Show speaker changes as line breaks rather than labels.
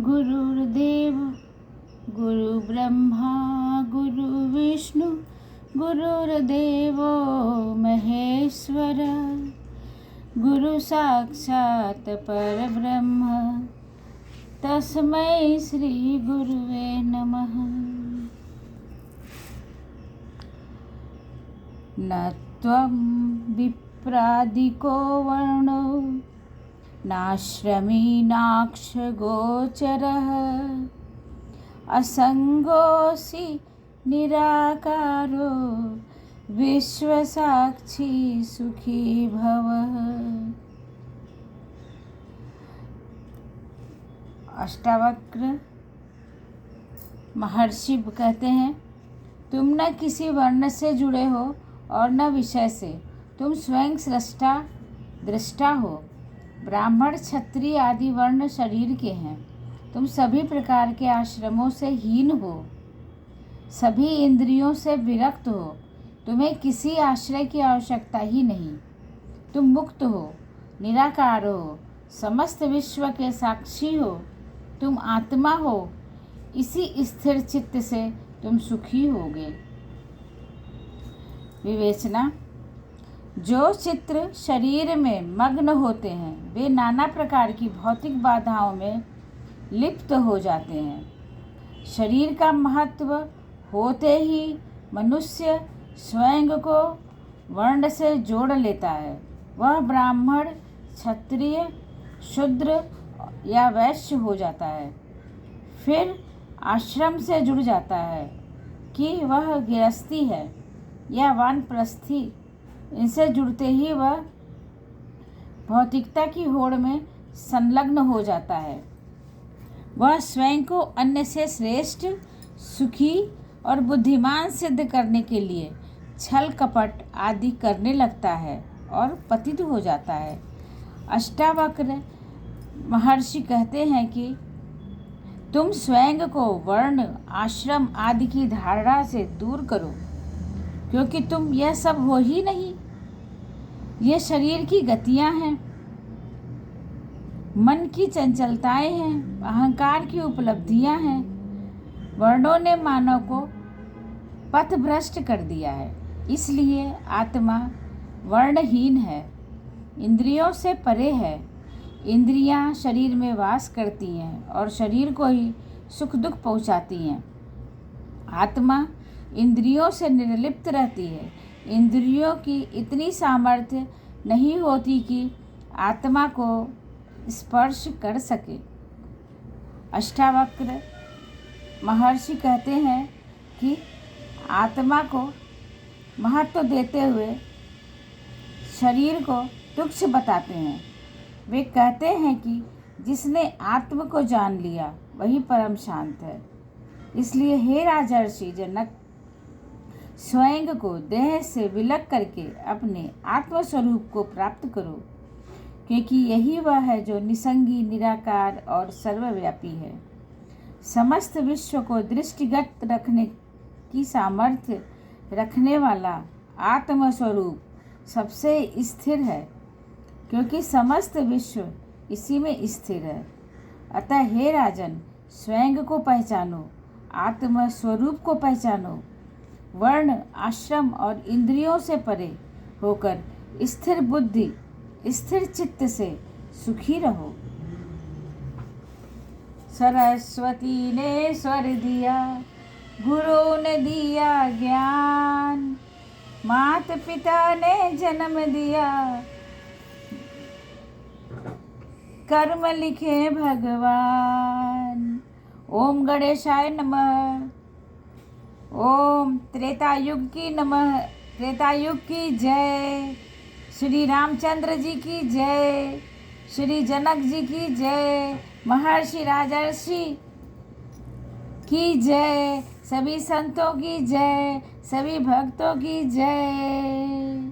गुरुर्देव गुरु ब्रह्मा गुरु विष्णु गुरुर्देवो महेश्वर गुरु साक्षात् परब्रह्म तस्मै श्री गुरुवे नमः। न त्वं विप्रादिको वर्णो नाश्रमी नाक्षगोचरः असंगोऽसि निराकारो विश्वसाक्षी सुखी भवः। अष्टावक्र महर्षि कहते हैं, तुम न किसी वर्ण से जुड़े हो और न विषय से, तुम स्वयं सृष्टा दृष्टा हो। ब्राह्मण क्षत्रिय आदि वर्ण शरीर के हैं। तुम सभी प्रकार के आश्रमों से हीन हो, सभी इंद्रियों से विरक्त हो। तुम्हें किसी आश्रय की आवश्यकता ही नहीं। तुम मुक्त हो, निराकार हो, समस्त विश्व के साक्षी हो। तुम आत्मा हो। इसी स्थिर चित्त से तुम सुखी होगे। विवेचना। जो चित्र शरीर में मग्न होते हैं वे नाना प्रकार की भौतिक बाधाओं में लिप्त हो जाते हैं। शरीर का महत्व होते ही मनुष्य स्वयं को वर्ण से जोड़ लेता है। वह ब्राह्मण क्षत्रिय शूद्र या वैश्य हो जाता है। फिर आश्रम से जुड़ जाता है कि वह गृहस्थी है या वानप्रस्थी। इनसे जुड़ते ही वह भौतिकता की होड़ में संलग्न हो जाता है। वह स्वयं को अन्य से श्रेष्ठ, सुखी और बुद्धिमान सिद्ध करने के लिए छल कपट आदि करने लगता है और पतित हो जाता है। अष्टावक्र महर्षि कहते हैं कि तुम स्वयं को वर्ण आश्रम आदि की धारणा से दूर करो, क्योंकि तुम यह सब हो ही नहीं। ये शरीर की गतियां हैं, मन की चंचलताएं हैं, अहंकार की उपलब्धियां हैं। वर्णों ने मानव को पथभ्रष्ट कर दिया है। इसलिए आत्मा वर्णहीन है, इंद्रियों से परे है। इंद्रियां शरीर में वास करती हैं और शरीर को ही सुख दुख पहुंचाती हैं। आत्मा इंद्रियों से निर्लिप्त रहती है। इंद्रियों की इतनी सामर्थ्य नहीं होती कि आत्मा को स्पर्श कर सके। अष्टावक्र महर्षि कहते हैं कि आत्मा को महत्व देते हुए शरीर को तुच्छ बताते हैं। वे कहते हैं कि जिसने आत्म को जान लिया वही परम शांत है। इसलिए हे राजर्षि जनक, स्वयं को देह से विलग करके अपने आत्मस्वरूप को प्राप्त करो, क्योंकि यही वह है जो निसंगी, निराकार और सर्वव्यापी है। समस्त विश्व को दृष्टिगत रखने की सामर्थ्य रखने वाला आत्मस्वरूप सबसे स्थिर है, क्योंकि समस्त विश्व इसी में स्थिर है। अतः हे राजन, स्वयं को पहचानो, आत्मस्वरूप को पहचानो। वर्ण आश्रम और इंद्रियों से परे होकर स्थिर बुद्धि स्थिर चित्त से सुखी रहो। सरस्वती ने स्वर दिया, गुरु ने दिया ज्ञान, मात पिता ने जन्म दिया, कर्म लिखे भगवान। ओम गणेशाय नमः। ओम त्रेता युग की नमः। त्रेता युग की जय। श्री रामचंद्र जी की जय। श्री जनक जी की जय। महर्षि राजर्षि की जय। सभी संतों की जय। सभी भक्तों की जय।